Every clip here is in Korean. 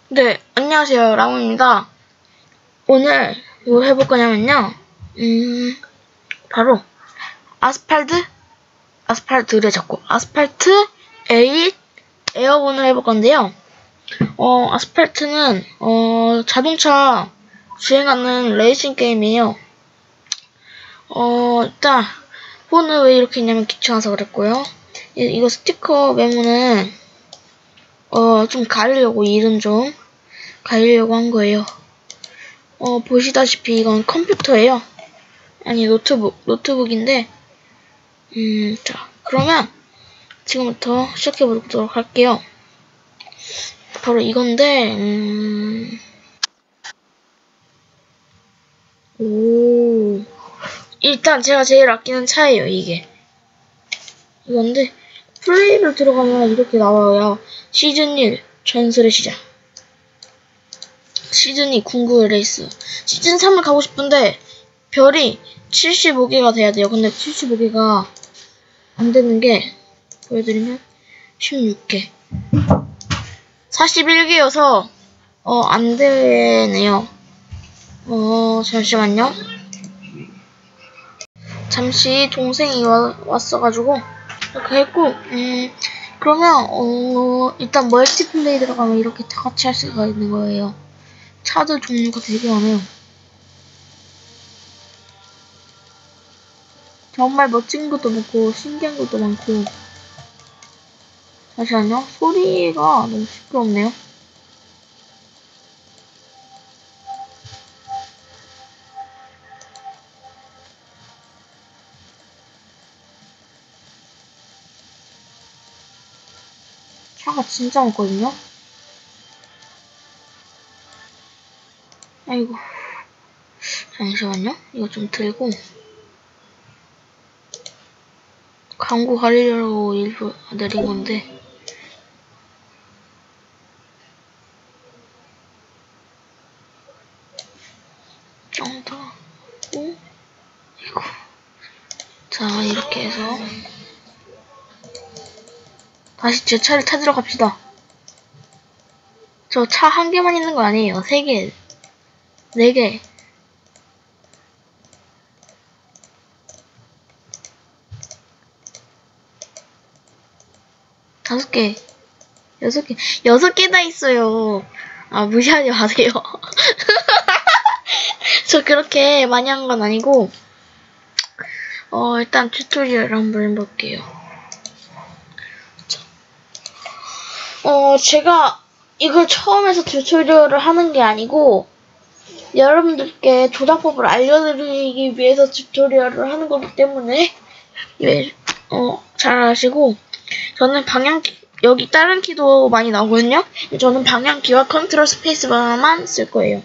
네, 안녕하세요. 라모입니다. 오늘 뭐 해볼 거냐면요. 바로 아스팔트를 잡고 아스팔트 8 에어본을 해볼 건데요. 아스팔트는 자동차 주행하는 레이싱 게임이에요. 일단 폰을 왜 이렇게 했냐면 귀찮아서 그랬고요. 이거 스티커 메모는 좀 가리려고, 이름 좀 가리려고 한 거예요. 보시다시피 이건 컴퓨터예요. 아니, 노트북인데, 자, 그러면 지금부터 시작해보도록 할게요. 바로 이건데, 일단 제가 제일 아끼는 차예요, 이게. 이건데, 플레이를 들어가면 이렇게 나와요. 시즌 1, 전설의 시작. 시즌 2, 궁극의 레이스. 시즌 3을 가고 싶은데, 별이 75개가 돼야 돼요. 근데 75개가 안 되는 게, 보여드리면, 16개. 41개여서, 안 되네요. 잠시만요. 잠시 동생이 왔어가지고, 이렇게 했고, 그러면, 일단 멀티플레이 들어가면 이렇게 다 같이 할 수가 있는 거예요. 차들 종류가 되게 많아요. 정말 멋진 것도 많고, 신기한 것도 많고. 잠시만요. 소리가 너무 시끄럽네요. 차가 진짜 많거든요. 아이고. 잠시만요. 이거 좀 들고. 광고 가리려고 일부 내린 건데. 좀 더. 아이고. 자, 이렇게 해서. 다시 제 차를 찾으러 갑시다. 저 차 한 개만 있는 거 아니에요. 3개. 4개. 5개. 6개. 6개 다 있어요. 무시하지 마세요. 저 그렇게 많이 한 건 아니고, 일단 튜토리얼 한번 해볼게요. 제가 이걸 처음 해서 튜토리얼을 하는 게 아니고, 여러분들께 조작법을 알려드리기 위해서 튜토리얼을 하는 거기 때문에, 잘 아시고, 저는 방향키, 여기 다른 키도 많이 나오거든요? 저는 방향키와 컨트롤 스페이스바만 쓸 거예요.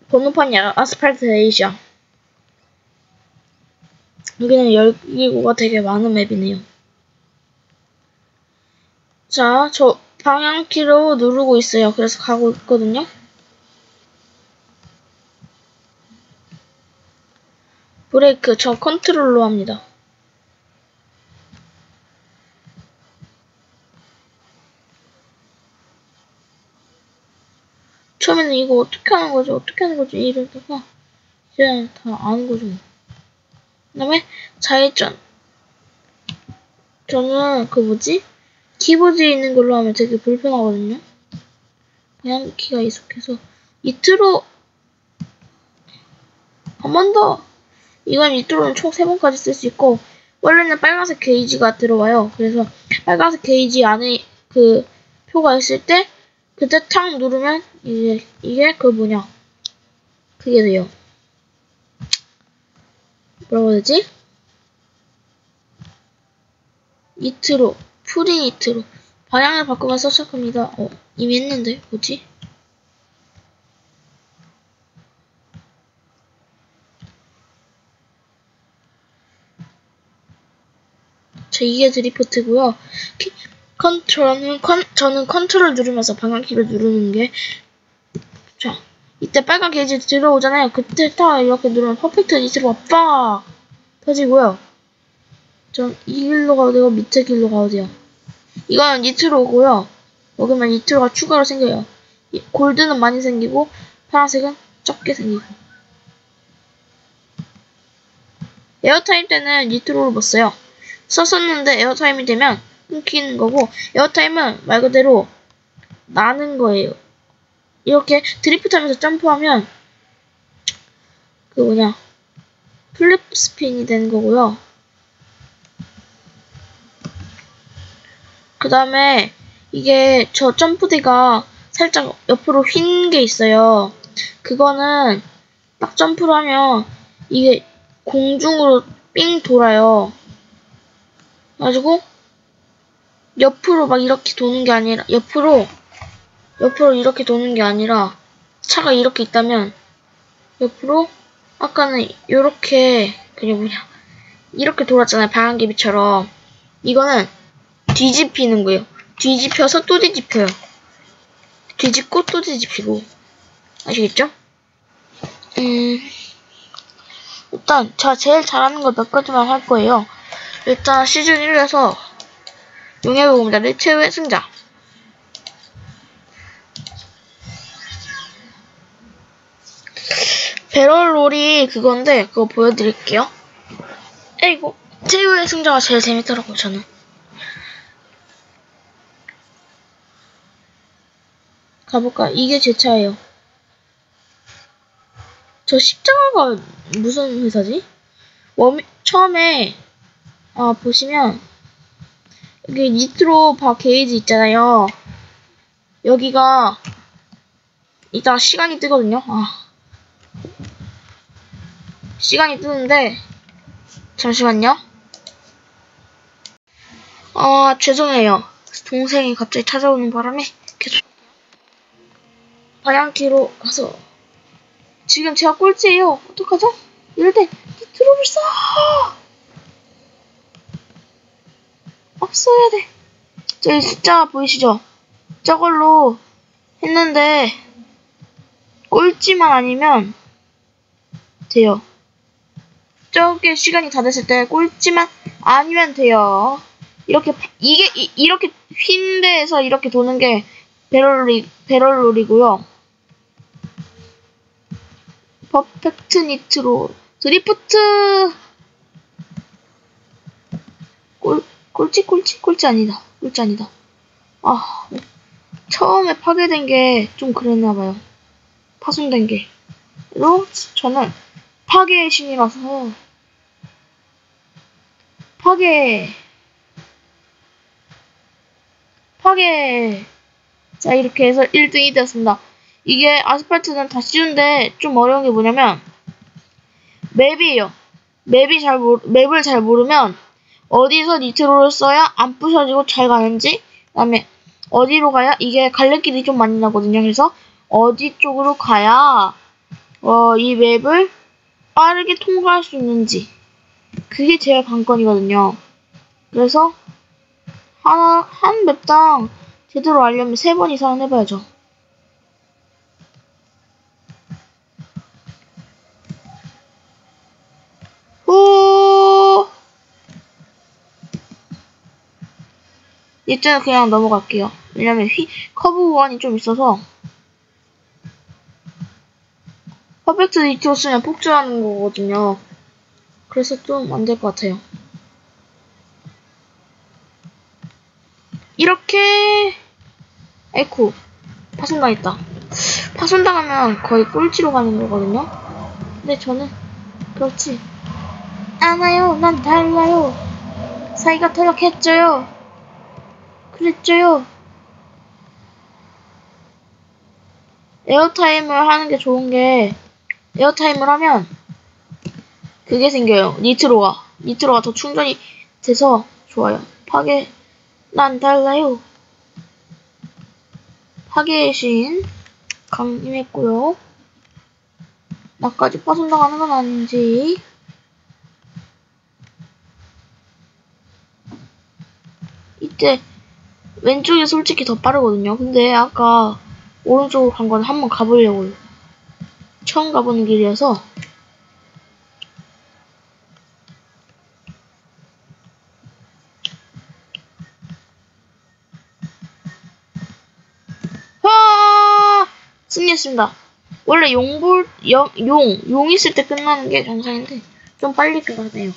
번호판이 아스팔트 8이야. 여기는 열기구가 되게 많은 맵이네요. 자, 저 방향키로 누르고 있어요. 그래서 가고 있거든요. 브레이크, 저 컨트롤로 합니다. 처음에는 이거 어떻게 하는 거지? 이러다가 이제 다 아는 거죠. 그 다음에 좌회전. 저는 키보드에 있는 걸로 하면 되게 불편하거든요. 그냥 키가 익숙해서 밑으로 한 번 더. 이건 밑으로는 총 3번까지 쓸 수 있고, 원래는 빨간색 게이지가 들어와요. 그래서 빨간색 게이지 안에 그 표가 있을 때 그때 탁 누르면 이게 그게 돼요. 뭐라고 해야 되지? 니트로, 프리 니트로. 방향을 바꾸면서 시작합니다. 이미 했는데 뭐지? 자, 이게 드리프트고요. 저는 컨트롤 누르면서 방향키를 누르는 게, 자, 이때 빨간 게이지 들어오잖아요. 그때 딱 이렇게 누르면 퍼펙트 니트로가 빡 터지고요. 전 이 길로 가도 되고 밑에 길로 가도 돼요. 이거는 니트로고요. 먹으면 니트로가 추가로 생겨요. 골드는 많이 생기고 파란색은 적게 생기고. 에어타임 때는 니트로를 못 써요. 썼었는데 에어타임이 되면 끊기는 거고, 에어타임은 말 그대로 나는 거예요. 이렇게 드리프트 하면서 점프하면 플립 스핀이 되는 거고요. 그 다음에 이게 저 점프대가 살짝 옆으로 휜 게 있어요. 그거는 딱 점프를 하면 이게 공중으로 삥 돌아요. 그래가지고 옆으로 막 이렇게 도는 게 아니라 옆으로 이렇게 도는 게 아니라 차가 이렇게 있다면 옆으로 아까는 이렇게 이렇게 돌았잖아요. 바람개비처럼. 이거는 뒤집히는 거예요. 뒤집혀서 또 뒤집혀요. 뒤집고 또 뒤집히고. 아시겠죠? 일단 제가 제일 잘하는 거 몇 가지만 할 거예요. 일단 시즌 1에서 용해의 공자를 최후의 승자. 배럴롤이 그건데 그거 보여드릴게요. 이거 최후의 승자가 제일 재밌더라고요. 저는. 가볼까? 이게 제 차예요. 저 십자가가 무슨 회사지? 처음에 보시면 여기 니트로 바 게이지 있잖아요. 여기가 이따 시간이 뜨거든요. 시간이 뜨는데 잠시만요. 죄송해요. 동생이 갑자기 찾아오는 바람에 계속 방향키로 가서 지금 제가 꼴찌예요. 어떡하죠? 이럴 때 니트로를 써! 없어야 돼. 저기 숫자 보이시죠? 저걸로 했는데 꼴찌만 아니면 돼요. 저게 시간이 다 됐을 때 꼴찌만 아니면 돼요. 이렇게 이렇게 휜 데에서 이렇게 도는 게 배럴롤이고요. 퍼펙트 니트로 드리프트 꼴찌 아니다. 처음에 파괴된 게 좀 그랬나봐요. 파손된 게. 그리고 저는 파괴의 신이라서 자, 이렇게 해서 1등이 되었습니다. 이게 아스팔트는 다 쉬운데 좀 어려운 게 뭐냐면 맵이에요. 맵을 잘 모르면 어디서 니트로를 써야 안 부셔지고 잘 가는지, 그 다음에 어디로 가야 이게 갈래길이 좀 많이 나거든요. 그래서 어디 쪽으로 가야 이 맵을 빠르게 통과할 수 있는지, 그게 제일 관건이거든요. 그래서 한 맵당 제대로 알려면 3번 이상은 해봐야죠. 이때는 그냥 넘어갈게요. 왜냐면 커브 구간이 좀 있어서. 퍼펙트 니트로 쓰면 폭주하는 거거든요. 그래서 좀 안 될 것 같아요. 이렇게 에코 파손당했다. 파손당하면 거의 꼴찌로 가는 거거든요. 근데 저는 그렇지 않아요. 난 달라요. 사이가 타격했죠요. 그랬죠요. 에어타임을 하는 게 좋은 게, 에어타임을 하면 그게 생겨요. 니트로가 더 충전이 돼서 좋아요. 난 달라요. 파괴의 신 강림했고요. 나까지 파손당하는 건 아닌지. 이때 왼쪽이 솔직히 더 빠르거든요. 근데 아까 오른쪽으로 간 건 한번 가보려고요. 처음 가보는 길이어서. 승리했습니다. 원래 용 있을 때 끝나는 게 정상인데, 좀 빨리 끝나네요.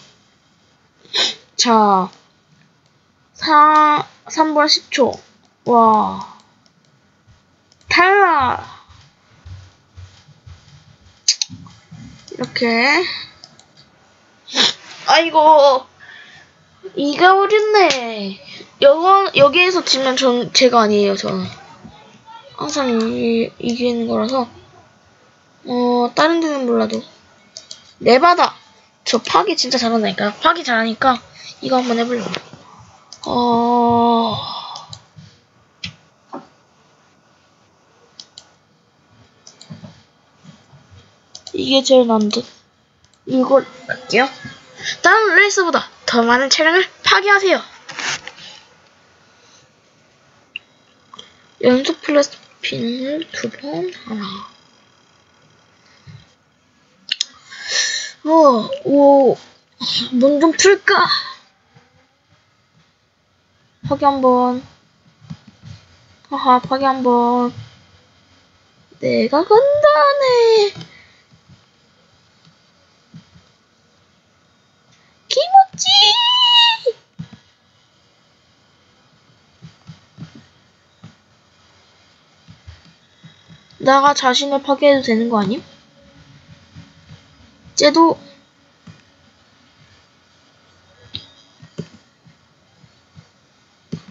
자, 3분 10초. 와. 탈락! 이렇게. 아이고. 이가 어렸네. 여기에서 지면 제가 아니에요, 저는. 항상 이기는 거라서. 다른 데는 몰라도. 네바다! 저 파기 진짜 잘한다니까요. 파기 잘하니까 이거 한번 해보려고. 이게 제일 난 듯. 이거 갈게요. 다음 레이스보다 더 많은 차량을 파괴하세요. 연속 플러스 핀을 2번 하나. 문 좀 풀까? 파괴 한번. 하하, 파괴 한번. 내가 간다네. 김치! 나가 자신을 파괴해도 되는 거 아님? 쟤도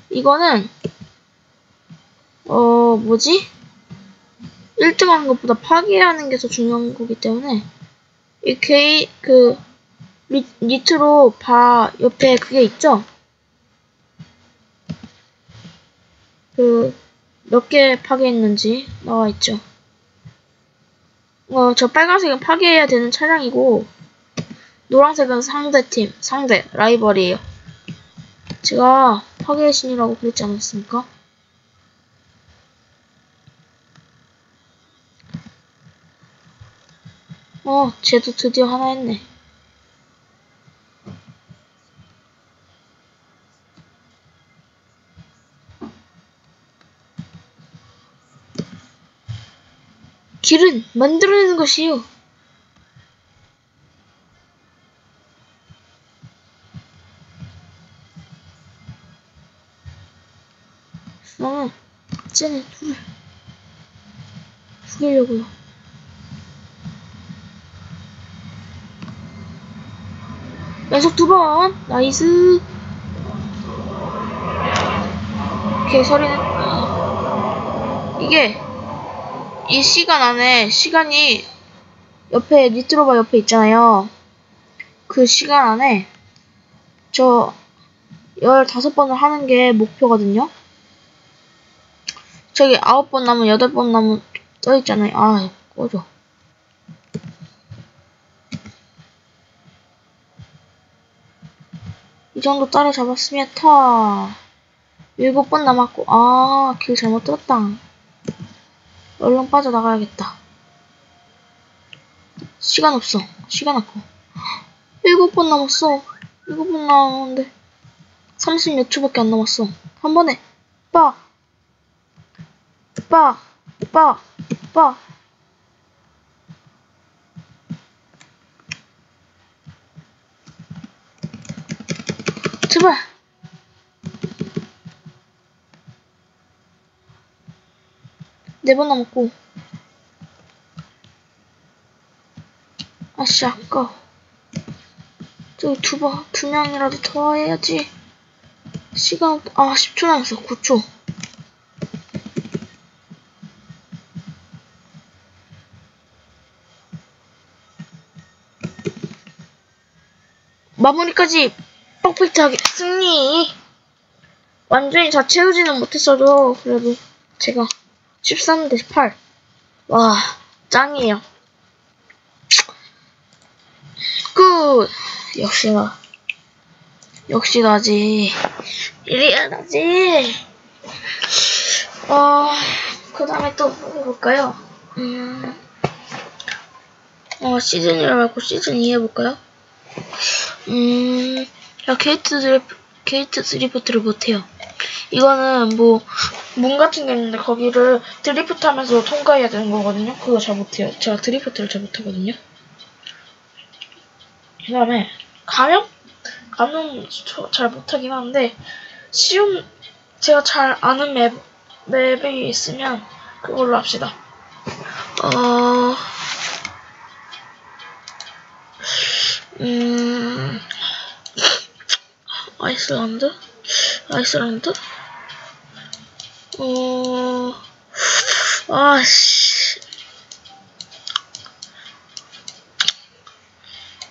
이거는 뭐지? 1등 하는 것보다 파괴하는 게 더 중요한 거기 때문에 이 니트로 옆에 그게 있죠? 몇 개 파괴했는지 나와 있죠. 저 빨간색은 파괴해야 되는 차량이고 노란색은 상대 라이벌이에요. 제가 파괴의 신이라고 그랬지 않았습니까? 쟤도 드디어 하나 했네. 길은 만들어내는 것이요. 나는 쟤네 둘을 죽이려고요. 연속 2번. 나이스. 개소리는 이게 이 시간 안에 시간이 옆에 니트로바 옆에 있잖아요. 그 시간 안에 저 15번을 하는 게 목표거든요. 저기 9번 남은 8번 남은 떠있잖아요. 아, 꺼져. 이 정도 따라잡았으면 7번 남았고. 길 잘못 들었다. 얼른 빠져나가야겠다. 시간 없어. 시간 아까워. 7번 남았어. 7번 남았는데 30몇 초밖에 안 남았어. 한 번에 빠. 제발. 네 번 남았고. 아씨, 아까워. 저기 두 명이라도 더 해야지. 시간, 10초 남았어. 9초. 마무리까지 퍼펙트하게 승리. 완전히 다 채우지는 못했어도 그래도 제가 13대 8. 와, 짱이에요. 굿. 역시 나지. 이래야 나지. 그 다음에 또 뭐 해볼까요? 시즌 1 말고 시즌 2 해볼까요? 야, 게이트 드리프트를 못해요. 이거는 뭐 문 같은 게 있는데 거기를 드리프트 하면서 통과해야 되는 거거든요. 그거 잘 못해요. 제가 드리프트를 잘 못하거든요. 그 다음에 감염 잘 못하긴 하는데 제가 잘 아는 맵이 있으면 그걸로 합시다. 아이슬란드?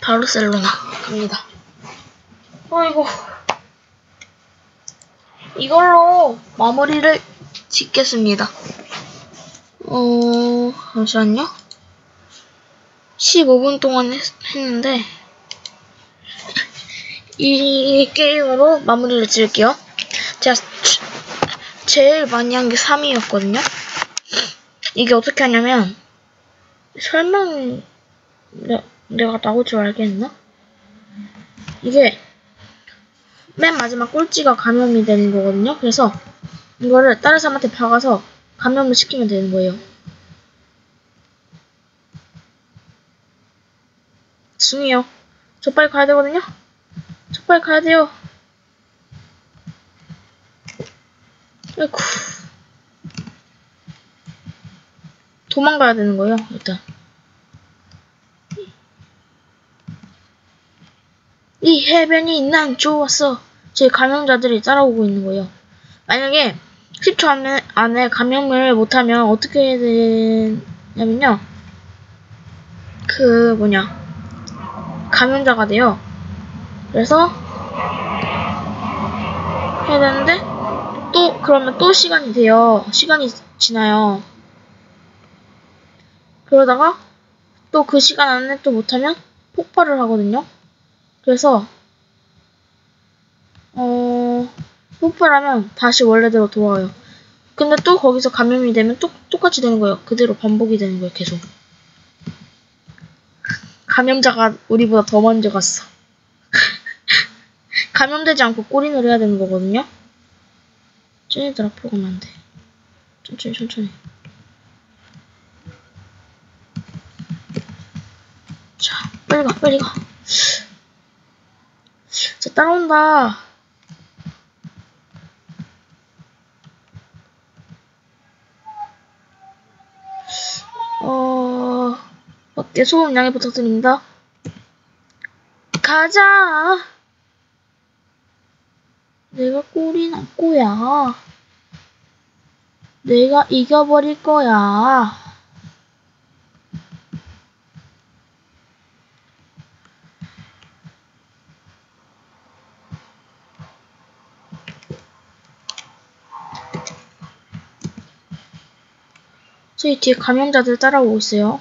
바르셀로나 갑니다. 이거 이걸로 마무리를 짓겠습니다. 잠시만요. 15분 동안 했는데 이 게임으로 마무리를 지을게요. 제가 제일 많이 한 게 3위였거든요. 이게 어떻게 하냐면 설명 내가 나올 줄 알겠나? 이게 맨 마지막 꼴찌가 감염이 되는 거거든요. 그래서 이거를 다른 사람한테 박아서 감염을 시키면 되는 거예요. 죄송해요. 저 빨리 가야 되거든요. 저 빨리 가야 돼요. 아이고. 도망가야 되는 거예요, 일단. 이 해변이 난 좋았어. 제 감염자들이 따라오고 있는 거예요. 만약에 10초 안에 감염을 못하면 어떻게 해야 되냐면요. 감염자가 돼요. 그래서 해야 되는데 그러면 또 시간이 돼요. 시간이 지나요. 그러다가 또 그 시간 안에 또 못하면 폭발을 하거든요. 그래서 폭발하면 다시 원래대로 돌아와요. 근데 또 거기서 감염이 되면 똑같이 되는 거예요. 그대로 반복이 되는 거예요. 계속. 감염자가 우리보다 더 먼저 갔어. 감염되지 않고 꼬린을 해야 되는 거거든요. 쟤네들 앞으로 가면 안 돼. 천천히. 자, 빨리 가. 자, 따라온다. 밖에 소음 양해 부탁드립니다. 가자. 내가 꼴이 날 거야. 내가 이겨버릴 거야. 저희 뒤에 감염자들 따라오고 있어요.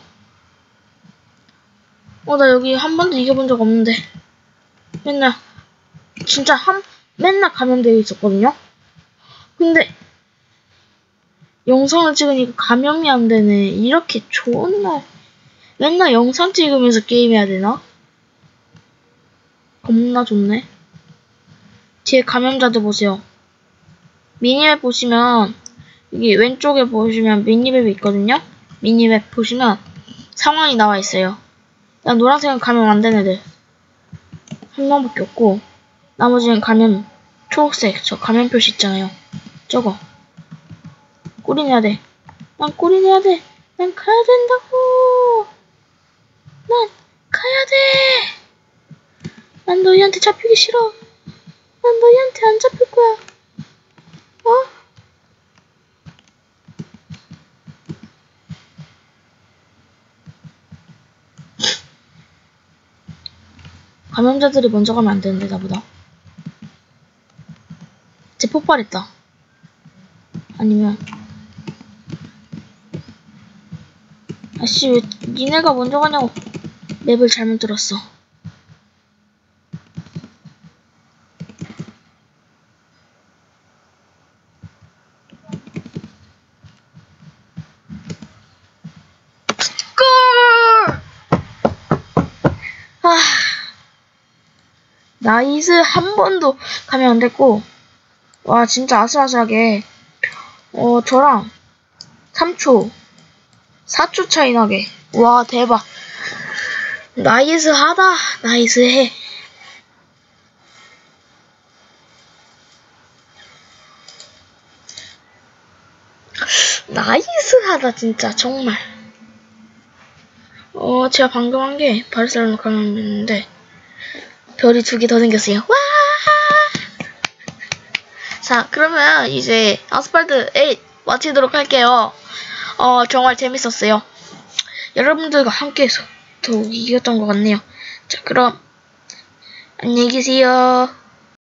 나 여기 한 번도 이겨본 적 없는데. 맨날 감염되어 있었거든요. 근데 영상을 찍으니까 감염이 안 되네. 이렇게 좋은 날 맨날 영상 찍으면서 게임해야 되나? 겁나 좋네. 뒤에 감염자들 보세요. 미니맵 보시면 여기 왼쪽에 보시면 미니맵이 있거든요. 미니맵 보시면 상황이 나와 있어요. 난 노란색은 감염 안 된 애들 한 명밖에 없고, 나머지는 감염 초록색 저 감염 표시 있잖아요. 저거 꼬리내야 돼. 난 꼬리내야 돼. 난 가야 된다고. 난 가야 돼. 난 너희한테 잡히기 싫어. 난 너희한테 안 잡힐 거야. 감염자들이 먼저 가면 안 되는데, 나보다. 쟤 폭발했다. 아니면 아씨, 왜 니네가 먼저 가냐고. 맵을 잘못 들었어. 나이스. 한 번도 가면 안 됐고, 와, 진짜 아슬아슬하게. 저랑 3초, 4초 차이 나게. 와, 대박. 나이스하다. 나이스해. 나이스하다, 진짜, 정말. 제가 방금 한 게 바르셀로나 강남이었는데, 별이 2개 더 생겼어요. 와! 자, 그러면 이제 아스팔트 8 마치도록 할게요. 정말 재밌었어요. 여러분들과 함께해서 더욱 이겼던 것 같네요. 자, 그럼 안녕히 계세요.